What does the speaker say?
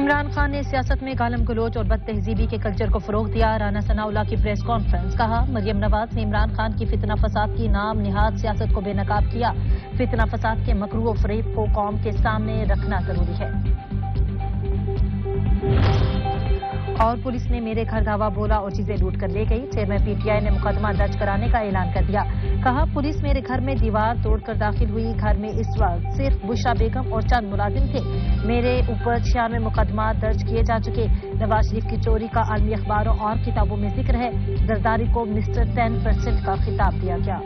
عمران خان نے سیاست میں گالم گلوچ اور بد تہذیبی کے کلچر کو فروغ دیا۔ رانا ثناء اللہ کی پریس کانفرنس، کہا مریم نواز نے عمران خان کی فتنہ فساد کی نام نہاد سیاست کو بے نقاب کیا۔ فتنہ فساد کے مکروہ و فریب کو قوم کے سامنے رکھنا ضروری ہے۔ اور پولیس نے میرے گھر دھاوا بولا اور چیزیں لوٹ کر لے گئی۔ چیئرمین پی ٹی آئی نے مقدمہ درج کرانے کا اعلان کر دیا۔ کہا پولیس میرے گھر میں دیوار توڑ کر داخل ہوئی۔ گھر میں اس وقت صرف بشرا بیگم اور چند ملازم تھے۔ میرے اوپر 96 مقدمات درج کیے جا چکے۔ نواز شریف کی چوری کا عالمی اخباروں اور کتابوں میں ذکر ہے۔ زرداری کو مسٹر 10% کا خطاب دیا گیا۔